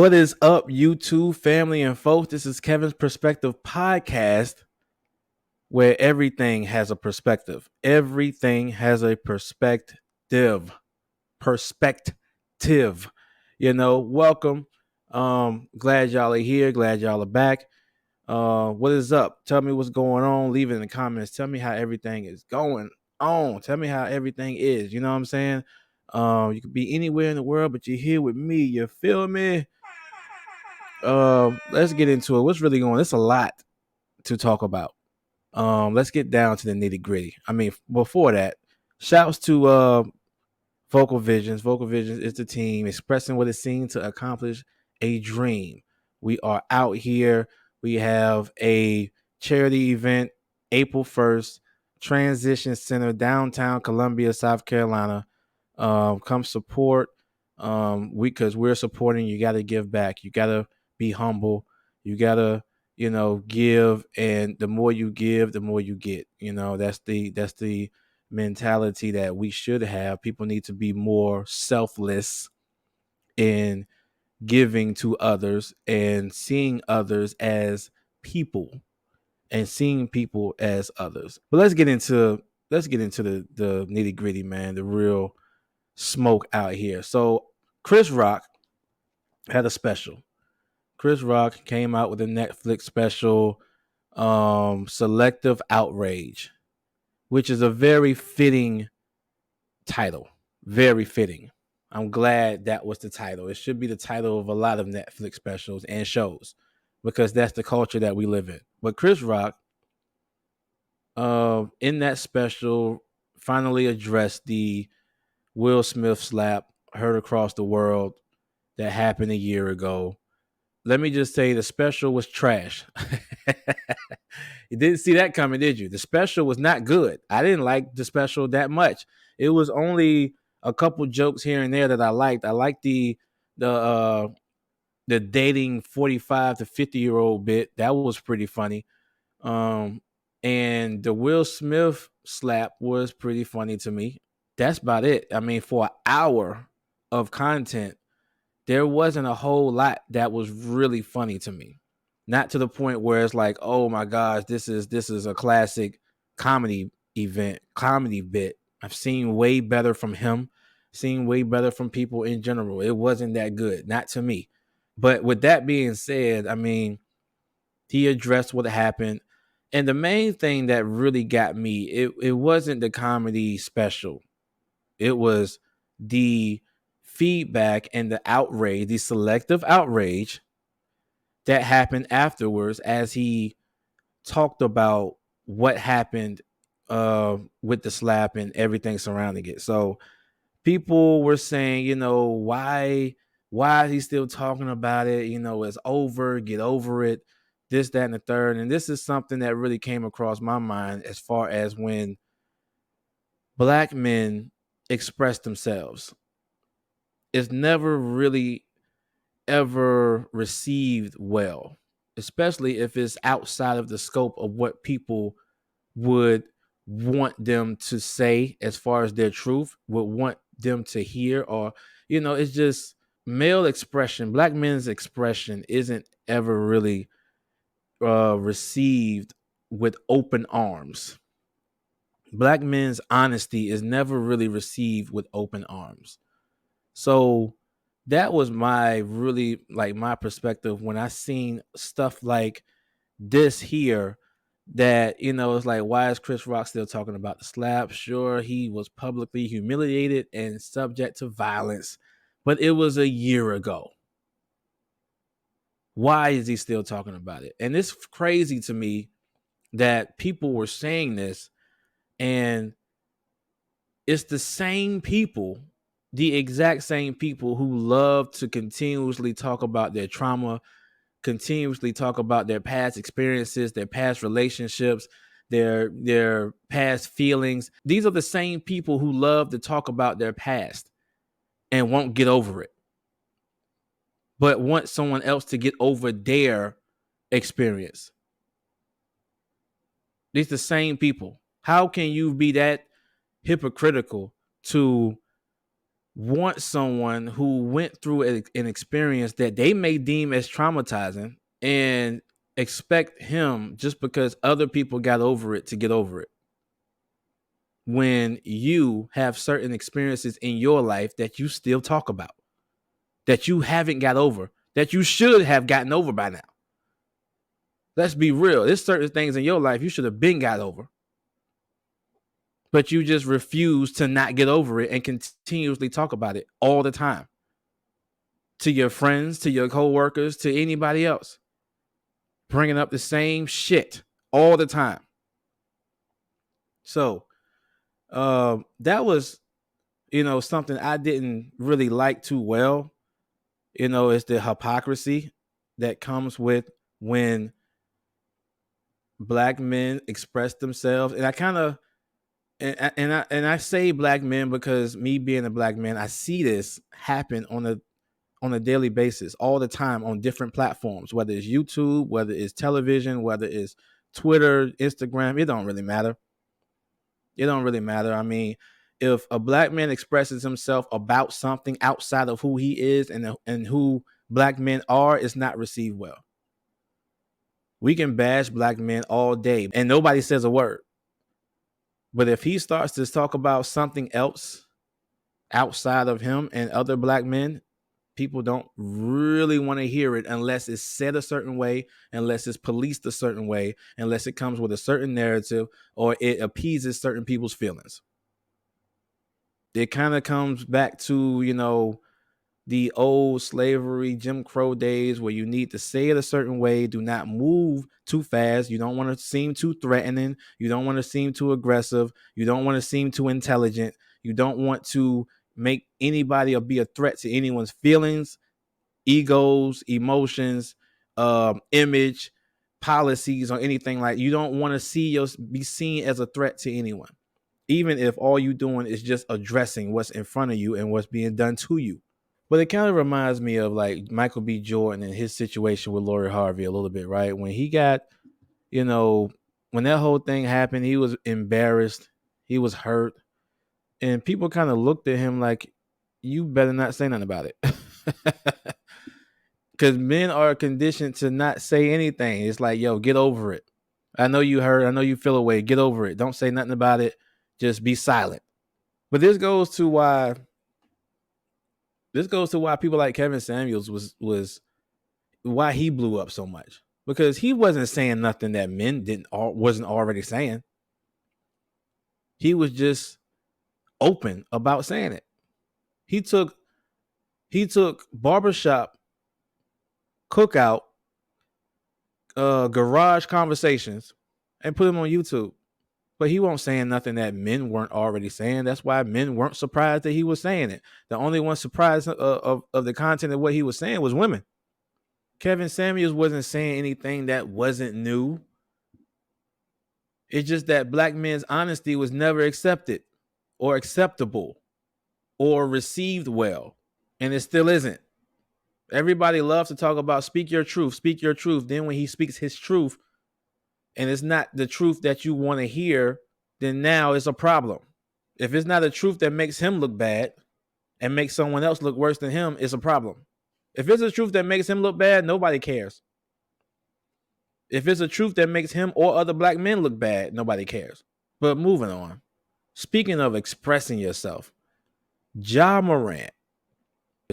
What is up, YouTube family and folks? This is Kevin's Perspective Podcast, where everything has a perspective. Everything has a perspective. Perspective. Welcome. Glad y'all are here. Glad y'all are back. What is up? Tell me what's going on. Leave it in the comments. Tell me how everything is going on. Tell me how everything is. You know what I'm saying? You could be anywhere in the world, but you're here with me. You feel me? Let's get into it. What's really going on? It's a lot to talk about. Let's get down to the nitty gritty. I mean, before that, shouts to Vocal Visions. Vocal Visions is the team expressing what it seems to accomplish a dream. We are out here. We have a charity event April 1st, Transition Center, downtown Columbia, South Carolina. Come support. Because we're supporting, you got to give back. You got to be humble. You got to, give. And the more you give, the more you get. That's the mentality that we should have. People need to be more selfless in giving to others and seeing others as people and seeing people as others. But let's get into the nitty gritty, man, the real smoke out here. So Chris Rock had a special. Chris Rock came out with a Netflix special, Selective Outrage, which is a very fitting title. Very fitting. I'm glad that was the title. It should be the title of a lot of Netflix specials and shows because that's the culture that we live in. But Chris Rock, in that special, finally addressed the Will Smith slap heard across the world that happened a year ago. Let me just say the special was trash. You didn't see that coming, did you? The special was not good. I didn't like the special that much. It was only a couple jokes here and there that I liked. I liked the dating 45 to 50-year-old bit. That was pretty funny. And the Will Smith slap was pretty funny to me. That's about it. I mean, for an hour of content, there wasn't a whole lot that was really funny to me. Not to the point where it's like, oh my gosh, this is a classic comedy bit. I've seen way better from him, seen way better from people in general. It wasn't that good, not to me. But with that being said, I mean, he addressed what happened. And the main thing that really got me, it wasn't the comedy special. It was the feedback and the outrage, the selective outrage that happened afterwards as he talked about what happened with the slap and everything surrounding it. So people were saying, why is he still talking about it? It's over, get over it, this, that, and the third. And this is something that really came across my mind as far as when Black men express themselves. It's never really ever received well, especially if it's outside of the scope of what people would want them to say as far as their truth, would want them to hear, or, it's just male expression, Black men's expression isn't ever really received with open arms. Black men's honesty is never really received with open arms. So that was my perspective when I seen stuff like this here that, it's like, why is Chris Rock still talking about the slap? Sure, he was publicly humiliated and subject to violence, but it was a year ago. Why is he still talking about it? And it's crazy to me that people were saying this, and it's the same people, the exact same people who love to continuously talk about their trauma, continuously talk about their past experiences, their past relationships, their past feelings. These are the same people who love to talk about their past and won't get over it, but want someone else to get over their experience. These are the same people. How can you be that hypocritical to want someone who went through an experience that they may deem as traumatizing and expect him just because other people got over it to get over it, when you have certain experiences in your life that you still talk about, that you haven't got over, that you should have gotten over by now. Let's be real. There's certain things in your life you should have been got over, but you just refuse to not get over it and continuously talk about it all the time to your friends, to your coworkers, to anybody else, bringing up the same shit all the time. So that was, something I didn't really like too well. It's the hypocrisy that comes with when black men express themselves. And I kind of, and I say black men because me being a black man, I see this happen on a daily basis, all the time, on different platforms, whether it's YouTube, whether it's television, whether it's Twitter, Instagram. It don't really matter. It don't really matter. I mean, if a black man expresses himself about something outside of who he is and who black men are, it's not received well. We can bash black men all day and nobody says a word. But if he starts to talk about something else outside of him and other black men, people don't really want to hear it unless it's said a certain way, unless it's policed a certain way, unless it comes with a certain narrative or it appeases certain people's feelings. It kind of comes back to, the old slavery, Jim Crow days where you need to say it a certain way. Do not move too fast. You don't want to seem too threatening. You don't want to seem too aggressive. You don't want to seem too intelligent. You don't want to make anybody or be a threat to anyone's feelings, egos, emotions, image, policies, or anything like. You don't want to be seen as a threat to anyone, even if all you doing is just addressing what's in front of you and what's being done to you. But it kind of reminds me of like Michael B. Jordan and his situation with Lori Harvey a little bit, right? When he got, when that whole thing happened, he was embarrassed, he was hurt, and people kind of looked at him like, you better not say nothing about it. Because men are conditioned to not say anything. It's like, yo, get over it. I know you hurt. I know you feel away. Get over it. Don't say nothing about it. Just be silent. But this goes to why people like Kevin Samuels was why he blew up so much, because he wasn't saying nothing that men wasn't already saying. He was just open about saying it. He took barbershop, cookout, garage conversations and put them on YouTube. But he wasn't saying nothing that men weren't already saying. That's why men weren't surprised that he was saying it. The only one surprised of the content of what he was saying was women. Kevin Samuels wasn't saying anything that wasn't new. It's just that black men's honesty was never accepted or acceptable or received well. And it still isn't. Everybody loves to talk about speak your truth, speak your truth. Then when he speaks his truth and it's not the truth that you want to hear, then now it's a problem. If it's not a truth that makes him look bad and makes someone else look worse than him, it's a problem. If it's a truth that makes him look bad, nobody cares. If it's a truth that makes him or other black men look bad, nobody cares. But moving on. Speaking of expressing yourself, Ja Morant.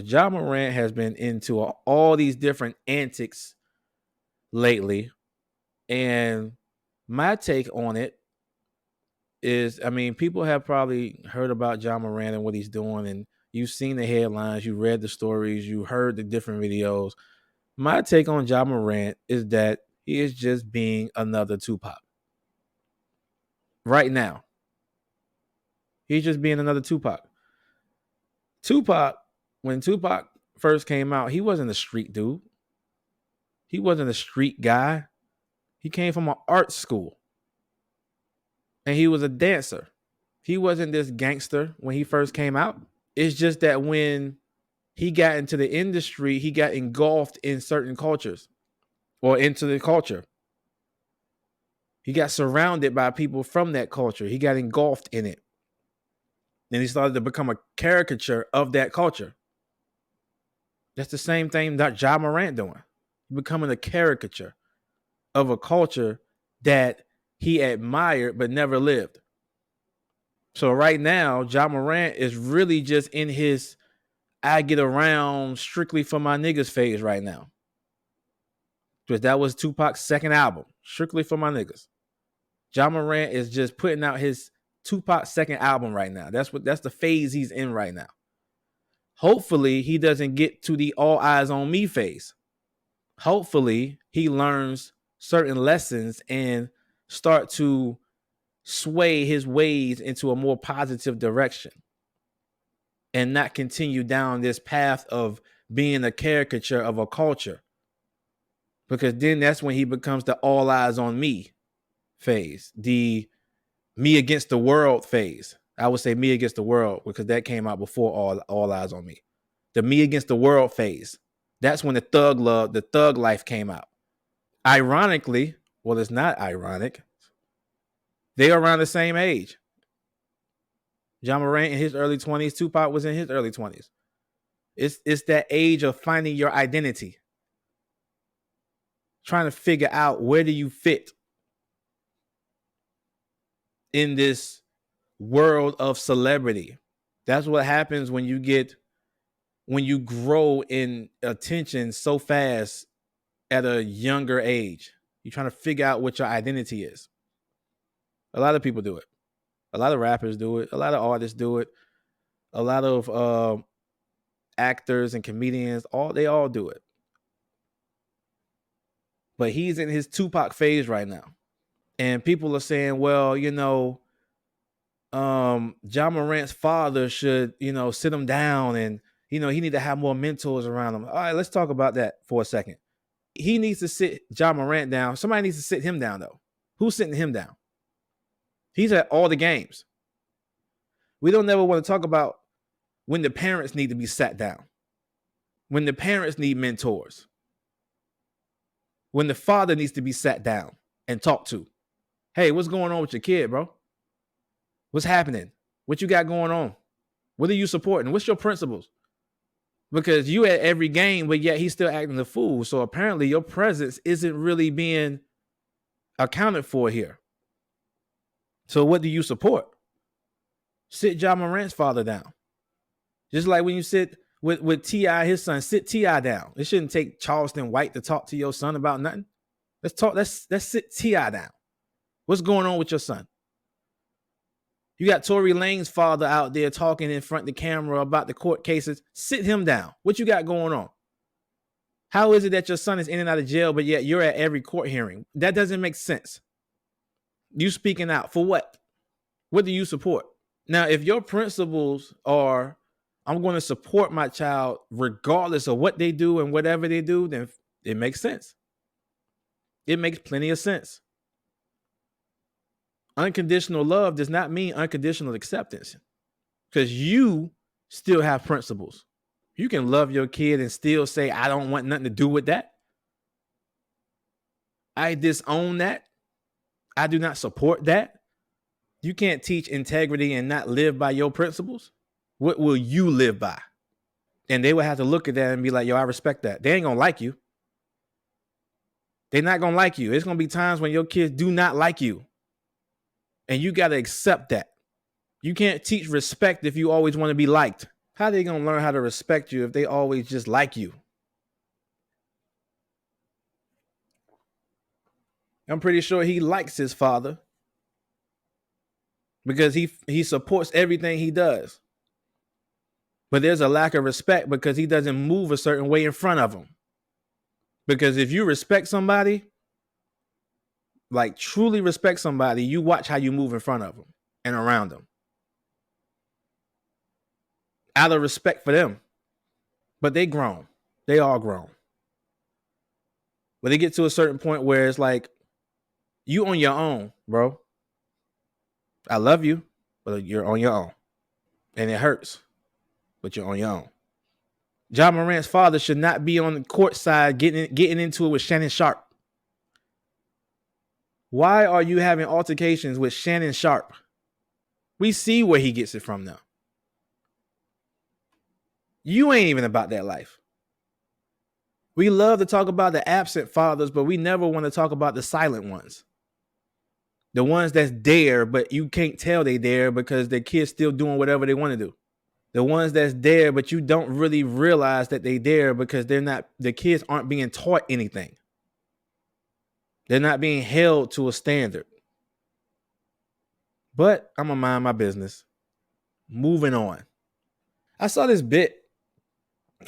Ja Morant has been into all these different antics lately. And my take on it is, I mean, people have probably heard about Ja Morant and what he's doing, and you've seen the headlines, you read the stories, you heard the different videos. My take on Ja Morant is that he is just being another Tupac. Right now. He's just being another Tupac. When Tupac first came out, he wasn't a street dude. He wasn't a street guy. He came from an art school. And he was a dancer. He wasn't this gangster when he first came out. It's just that when he got into the industry, he got engulfed in certain cultures or into the culture. He got surrounded by people from that culture. He got engulfed in it. And he started to become a caricature of that culture. That's the same thing that Ja Morant doing. Becoming a caricature of a culture that he admired but never lived. So right now, Ja Morant is really just in his I get around strictly for my niggas phase right now. Because that was Tupac's second album, strictly for my niggas. Ja Morant is just putting out his Tupac's second album right now. That's the phase he's in right now. Hopefully, he doesn't get to the all eyes on me phase. Hopefully, he learns certain lessons and start to sway his ways into a more positive direction and not continue down this path of being a caricature of a culture. Because then that's when he becomes the all eyes on me phase, the me against the world phase. I would say me against the world because that came out before all eyes on me. The me against the world phase. That's when the thug life came out. Ironically, well, it's not ironic. They're around the same age. Ja Morant in his early 20s, Tupac was in his early 20s. It's that age of finding your identity. Trying to figure out where do you fit in this world of celebrity. That's what happens when you grow in attention so fast at a younger age. You're trying to figure out what your identity is. A lot of people do it. A lot of rappers do it. A lot of artists do it. A lot of actors and comedians, they all do it. But he's in his Tupac phase right now. And people are saying, well, Ja Morant's father should, sit him down and, he need to have more mentors around him. All right, let's talk about that for a second. He needs to sit Ja Morant down. Somebody needs to sit him down, though. Who's sitting him down? He's at all the games. We don't never want to talk about when the parents need to be sat down, when the parents need mentors, when the father needs to be sat down and talked to. Hey, what's going on with your kid, bro? What's happening? What you got going on? What are you supporting? What's your principles? Because you at every game, but yet he's still acting the fool. So apparently your presence isn't really being accounted for here. So what do you support? Sit Ja Morant's father down. Just like when you sit with T.I., his son, sit T.I. down. It shouldn't take Charleston White to talk to your son about nothing. Let's sit T.I. down. What's going on with your son? You got Tory Lanez's father out there talking in front of the camera about the court cases. Sit him down. What you got going on? How is it that your son is in and out of jail, but yet you're at every court hearing? That doesn't make sense. You speaking out for what? What do you support? Now, if your principles are, I'm going to support my child regardless of what they do and whatever they do, then it makes sense. It makes plenty of sense. Unconditional love does not mean unconditional acceptance because you still have principles. You can love your kid and still say, I don't want nothing to do with that. I disown that. I do not support that. You can't teach integrity and not live by your principles. What will you live by? And they would have to look at that and be like, yo, I respect that. They ain't going to like you. They're not going to like you. It's going to be times when your kids do not like you. And you got to accept that. You can't teach respect if you always want to be liked. How are they going to learn how to respect you if they always just like you? I'm pretty sure he likes his father because he supports everything he does. But there's a lack of respect because he doesn't move a certain way in front of him. Because if you respect somebody, like truly respect somebody, you watch how you move in front of them and around them. Out of respect for them. But they grown. They all grown. But they get to a certain point where it's like, you on your own, bro. I love you, but you're on your own. And it hurts, but you're on your own. Ja Morant's father should not be on the court side getting into it with Shannon Sharpe. Why are you having altercations with Shannon Sharpe? We see where he gets it from now. You ain't even about that life. We love to talk about the absent fathers, but we never want to talk about the silent ones. The ones that's there, but you can't tell they there because their kids still doing whatever they want to do. The ones that's there, but you don't really realize that they there because the kids aren't being taught anything. They're not being held to a standard. But I'm gonna mind my business. Moving on. I saw this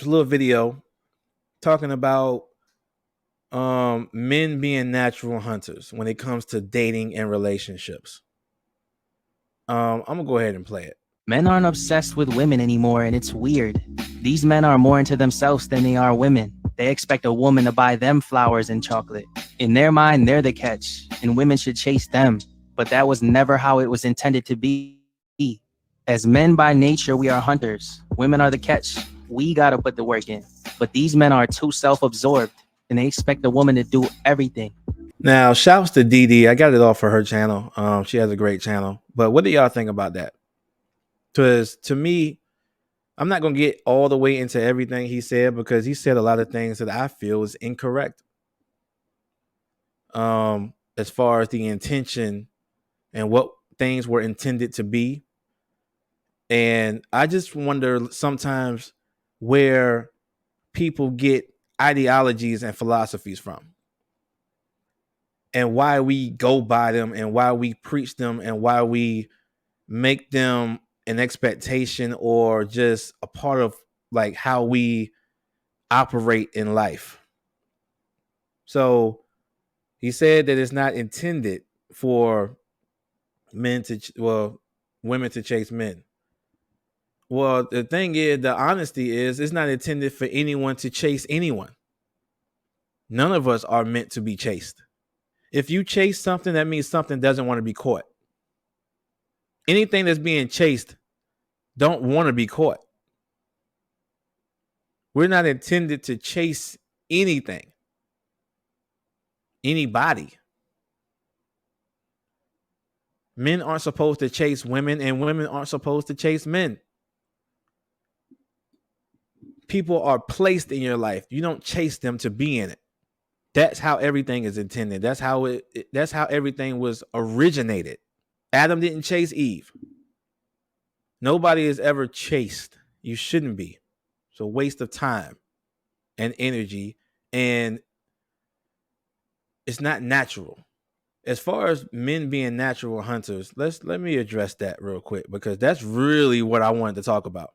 little video talking about men being natural hunters when it comes to dating and relationships. I'm gonna go ahead and play it. Men aren't obsessed with women anymore, and it's weird. These men are more into themselves than they are women. They expect a woman to buy them flowers and chocolate. In their mind, they're the catch, and women should chase them. But that was never how it was intended to be. As men by nature, we are hunters. Women are the catch. We gotta put the work in. But these men are too self-absorbed, and they expect a woman to do everything. Now, shouts to Dee. I got it off for her channel. She has a great channel. But what do y'all think about that? Because to me, I'm not going to get all the way into everything he said because he said a lot of things that I feel is incorrect. As far as the intention and what things were intended to be. And I just wonder sometimes where people get ideologies and philosophies from. And why we go by them and why we preach them and why we make them an expectation or just a part of like how we operate in life. So he said that it's not intended for women to chase men. Well, the thing is, the honesty is, it's not intended for anyone to chase anyone. None of us are meant to be chased. If you chase something, that means something doesn't want to be caught. Anything that's being chased don't want to be caught. We're not intended to chase anything, anybody. Men aren't supposed to chase women, and women aren't supposed to chase men. People are placed in your life. You don't chase them to be in it. That's how everything is intended. That's how everything was originated. Adam didn't chase Eve. Nobody is ever chased. You shouldn't be. It's a waste of time and energy, and it's not natural. As far as men being natural hunters, let me address that real quick because that's really what I wanted to talk about.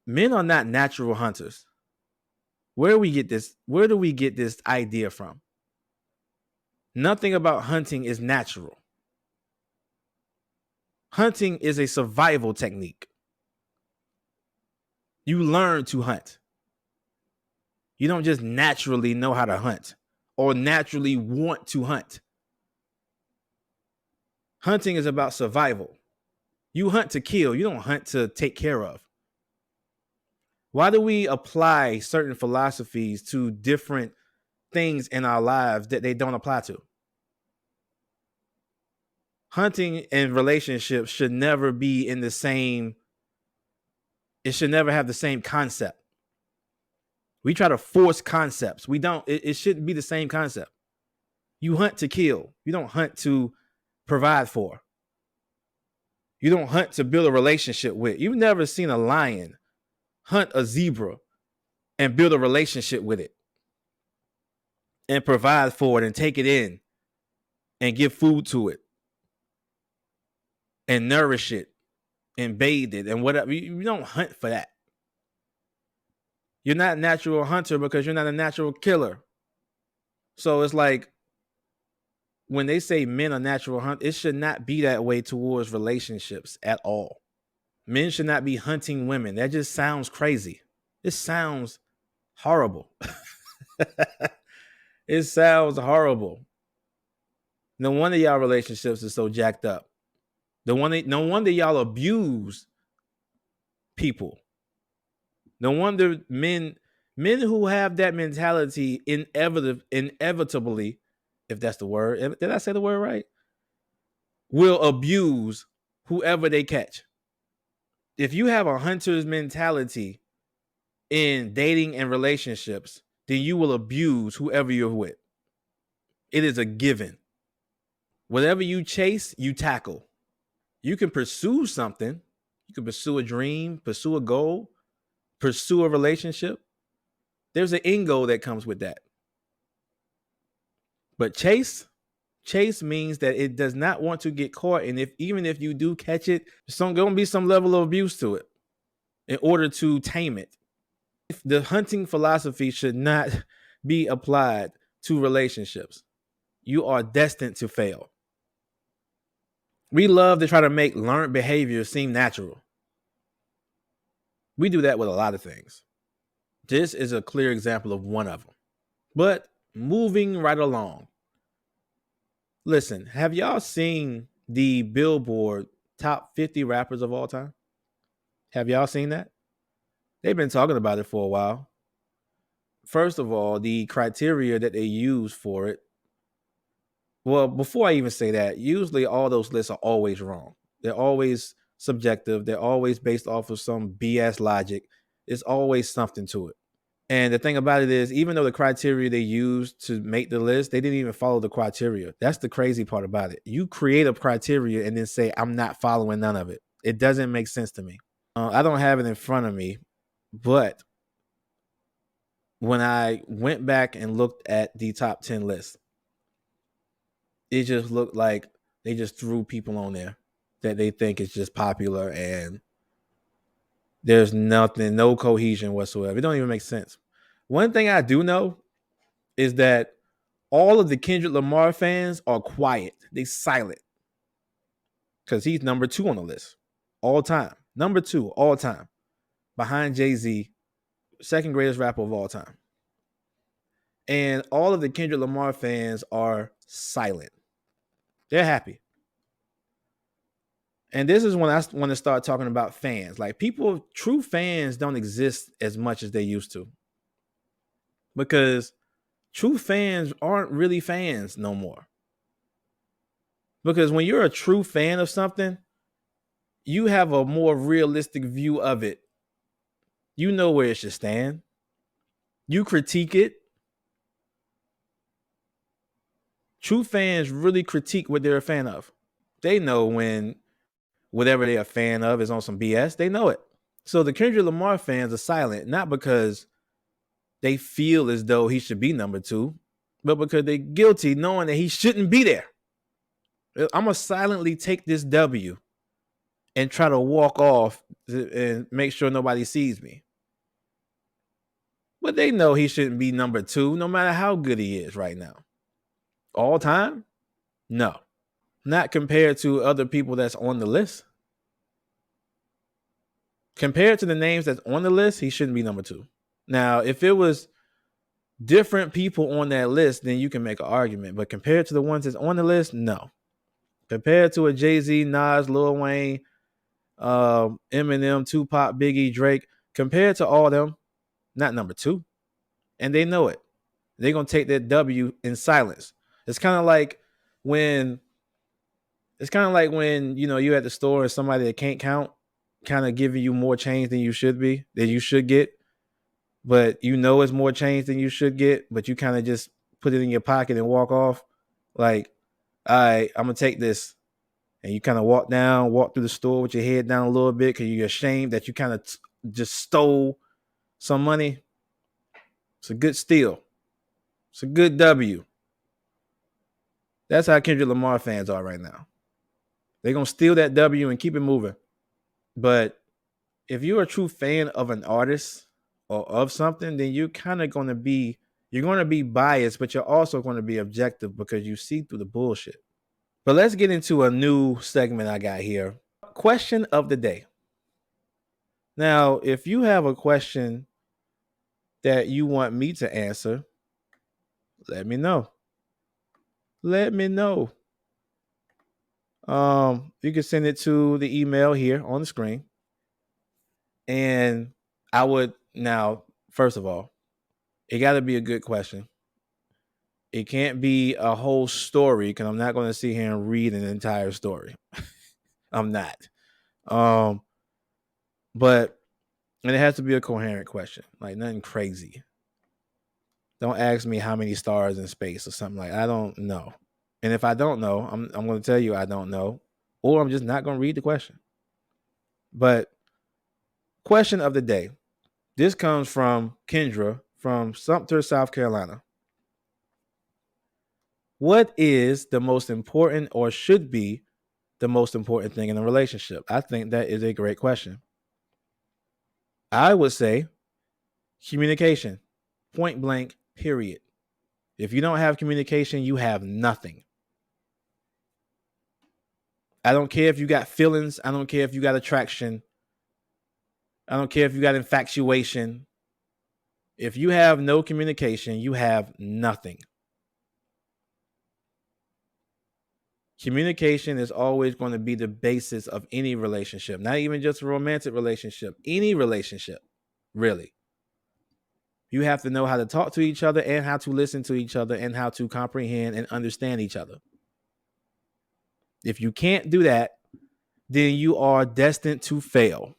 Men are not natural hunters. Where do we get this idea from? Nothing about hunting is natural. Hunting is a survival technique. You learn to hunt. You don't just naturally know how to hunt or naturally want to hunt. Hunting is about survival. You hunt to kill. You don't hunt to take care of. Why do we apply certain philosophies to different things in our lives that they don't apply to? Hunting and relationships should never be in the same. It should never have the same concept. We try to force concepts. We don't. It shouldn't be the same concept. You hunt to kill. You don't hunt to provide for. You don't hunt to build a relationship with. You've never seen a lion hunt a zebra and build a relationship with it and provide for it and take it in and give food to it and nourish it and bathe it and whatever. You don't hunt for that. You're not a natural hunter because you're not a natural killer. So it's like when they say men are natural hunters, it should not be that way towards relationships at all. Men should not be hunting women. That just sounds crazy. It sounds horrible. It sounds horrible. No wonder y'all relationships are so jacked up. No wonder y'all abuse people. No wonder men who have that mentality inevitably, if that's the word, did I say the word right? Will abuse whoever they catch. If you have a hunter's mentality in dating and relationships, then you will abuse whoever you're with. It is a given. Whatever you chase, you tackle. You can pursue something. You can pursue a dream, pursue a goal, pursue a relationship. There's an end goal that comes with that. But chase means that it does not want to get caught. And even if you do catch it, there's going to be some level of abuse to it in order to tame it. The hunting philosophy should not be applied to relationships. You are destined to fail. We love to try to make learned behavior seem natural. We do that with a lot of things. This is a clear example of one of them. But moving right along. Listen, have y'all seen the Billboard top 50 rappers of all time? Have y'all seen that? They've been talking about it for a while. First of all, the criteria that they use for it. Well, before I even say that, usually all those lists are always wrong. They're always subjective. They're always based off of some BS logic. It's always something to it. And the thing about it is, even though the criteria they used to make the list, they didn't even follow the criteria. That's the crazy part about it. You create a criteria and then say, I'm not following none of it. It doesn't make sense to me. I don't have it in front of me, but when I went back and looked at the top 10 list, it just looked like they just threw people on there that they think is just popular, and there's nothing, no cohesion whatsoever. It don't even make sense. One thing I do know is that all of the Kendrick Lamar fans are quiet. They silent. Because he's number 2 on the list. All time. Number 2, all time. Behind Jay-Z, second greatest rapper of all time. And all of the Kendrick Lamar fans are silent. They're happy. And this is when I want to start talking about fans. Like, people, true fans don't exist as much as they used to. Because true fans aren't really fans no more. Because when you're a true fan of something, you have a more realistic view of it. You know where it should stand. You critique it. True fans really critique what they're a fan of. They know when whatever they're a fan of is on some BS. They know it. So the Kendrick Lamar fans are silent, not because they feel as though he should be number 2, but because they're guilty knowing that he shouldn't be there. I'm going to silently take this W and try to walk off and make sure nobody sees me. But they know he shouldn't be number 2, no matter how good he is right now. All time? No. Not compared to other people that's on the list. Compared to the names that's on the list, he shouldn't be number 2. Now, if it was different people on that list, then you can make an argument. But compared to the ones that's on the list, no. Compared to a Jay-Z, Nas, Lil Wayne, Eminem, Tupac, Biggie, Drake, compared to all them, not number 2. And they know it. They're going to take that W in silence. It's kind of like when you're at the store and somebody that can't count kind of giving you more change than you should get, but you know it's more change than you should get, but you kind of just put it in your pocket and walk off. Like, all right, I'm going to take this. And you kind of walk through the store with your head down a little bit because you're ashamed that you kind of just stole some money. It's a good steal. It's a good W. That's how Kendrick Lamar fans are right now. They're going to steal that W and keep it moving. But if you're a true fan of an artist or of something, then you're kind of going to be biased, but you're also going to be objective because you see through the bullshit. But let's get into a new segment I got here. Question of the day. Now, if you have a question that you want me to answer, let me know. You can send it to the email here on the screen. And I would now, first of all, it got to be a good question. It can't be a whole story because I'm not going to sit here and read an entire story. I'm not. But and it has to be a coherent question, like nothing crazy. Don't ask me how many stars in space or something like I don't know. And if I don't know, I'm going to tell you I don't know, or I'm just not going to read the question. But question of the day. This comes from Kendra from Sumter, South Carolina. What is the most important or should be the most important thing in a relationship? I think that is a great question. I would say communication, point blank, period. If you don't have communication, you have nothing. I don't care if you got feelings. I don't care if you got attraction. I don't care if you got infatuation. If you have no communication, you have nothing. Communication is always going to be the basis of any relationship, not even just a romantic relationship, any relationship, really. You have to know how to talk to each other and how to listen to each other and how to comprehend and understand each other. If you can't do that, then you are destined to fail.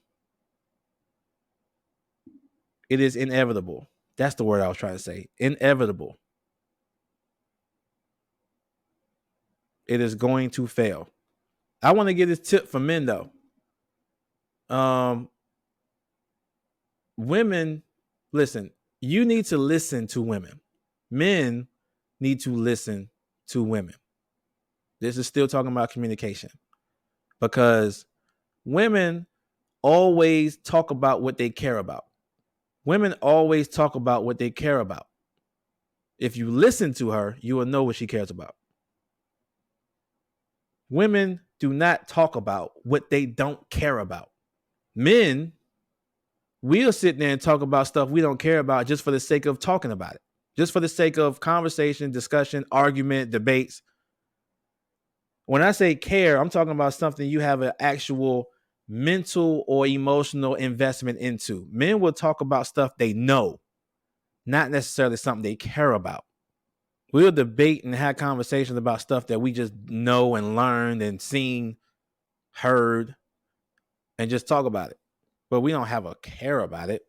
It is inevitable. That's the word I was trying to say. Inevitable. It is going to fail. I want to give this tip for men though. Women, listen, you need to listen to women. Men need to listen to women. This is still talking about communication because women always talk about what they care about. Women always talk about what they care about. If you listen to her, you will know what she cares about. Women do not talk about what they don't care about. Men, we'll sit there and talk about stuff we don't care about just for the sake of talking about it, just for the sake of conversation, discussion, argument, debates. When I say care, I'm talking about something you have an actual mental or emotional investment into. Men will talk about stuff they know, not necessarily something they care about. We'll debate and have conversations about stuff that we just know and learned and seen, heard, and just talk about it. But we don't have a care about it,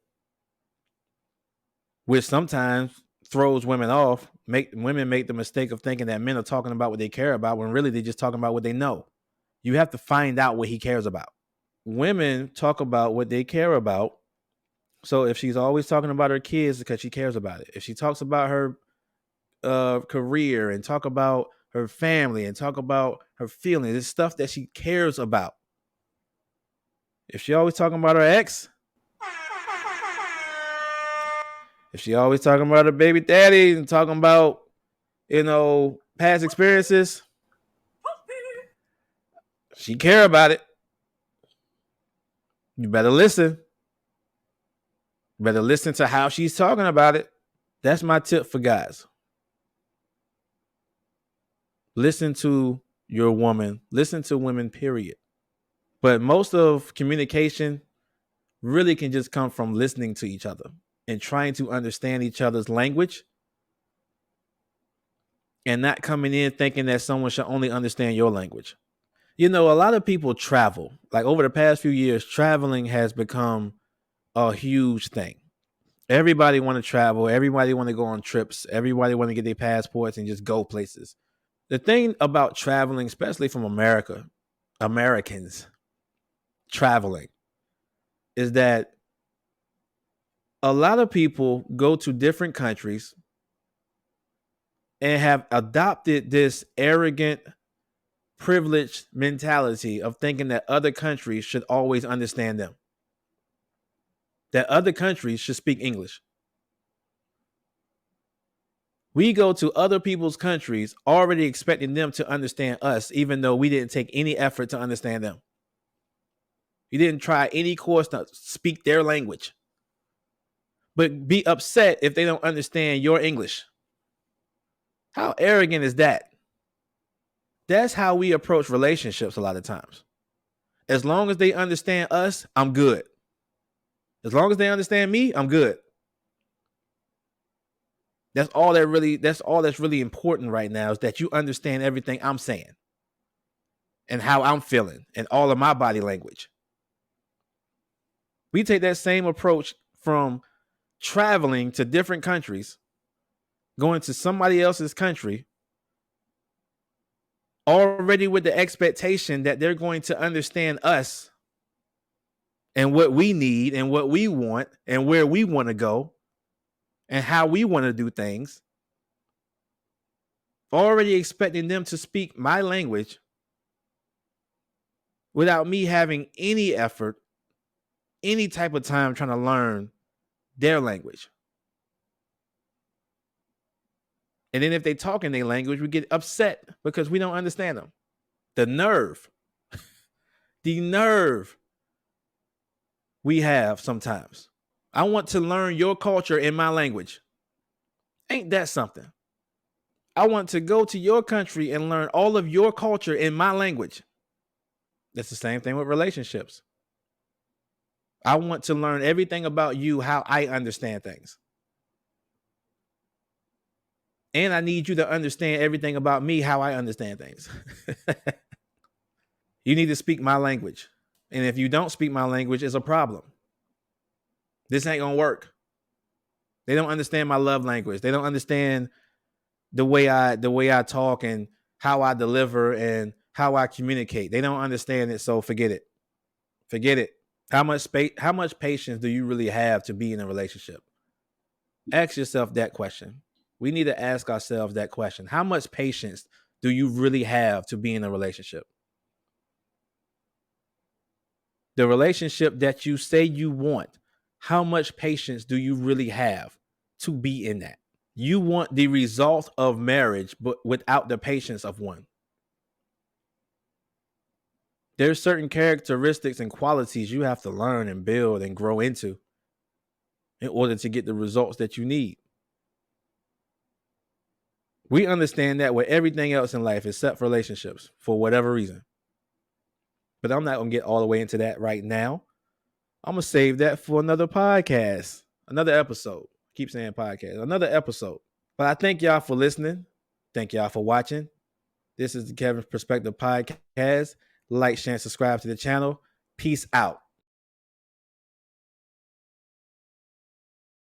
which sometimes throws women off. Women make the mistake of thinking that men are talking about what they care about when really they're just talking about what they know. You have to find out what he cares about. Women talk about what they care about. So if she's always talking about her kids, because she cares about it. If she talks about her career and talk about her family and talk about her feelings, it's stuff that she cares about. If she always talking about her ex, if she always talking about her baby daddy and talking about, past experiences, she care about it. You better listen. You better listen to how she's talking about it. That's my tip for guys. Listen to your woman. Listen to women, period. But most of communication really can just come from listening to each other and trying to understand each other's language and not coming in thinking that someone should only understand your language. A lot of people travel. Like over the past few years, traveling has become a huge thing. Everybody want to travel. Everybody want to go on trips. Everybody want to get their passports and just go places. The thing about traveling, especially from Americans traveling, is that a lot of people go to different countries and have adopted this arrogant, privileged mentality of thinking that other countries should always understand them, that other countries should speak English. We go to other people's countries already expecting them to understand us, even though we didn't take any effort to understand them. You didn't try any course to speak their language, but be upset if they don't understand your English. How arrogant is that? That's how we approach relationships a lot of times. As long as they understand us, I'm good. As long as they understand me, I'm good. That's all that's really important right now is that you understand everything I'm saying and how I'm feeling and all of my body language. We take that same approach from traveling to different countries, going to somebody else's country, already with the expectation that they're going to understand us and what we need and what we want and where we want to go and how we want to do things. Already expecting them to speak my language without me having any effort, any type of time trying to learn their language. And then if they talk in their language, we get upset because we don't understand them. The nerve we have sometimes. I want to learn your culture in my language. Ain't that something? I want to go to your country and learn all of your culture in my language. That's the same thing with relationships. I want to learn everything about you, how I understand things. And I need you to understand everything about me, how I understand things. You need to speak my language. And if you don't speak my language, it's a problem. This ain't gonna work. They don't understand my love language. They don't understand the way I talk and how I deliver and how I communicate. They don't understand it, so forget it. Forget it. How much patience do you really have to be in a relationship? Ask yourself that question. We need to ask ourselves that question. How much patience do you really have to be in a relationship? The relationship that you say you want, how much patience do you really have to be in that? You want the result of marriage, but without the patience of one. There's certain characteristics and qualities you have to learn and build and grow into in order to get the results that you need. We understand that with everything else in life except for relationships for whatever reason. But I'm not going to get all the way into that right now. I'm going to save that for another podcast, another episode. Keep saying podcast, another episode. But I thank y'all for listening. Thank y'all for watching. This is the Kevin's Perspective Podcast. Like, share, and subscribe to the channel. Peace out.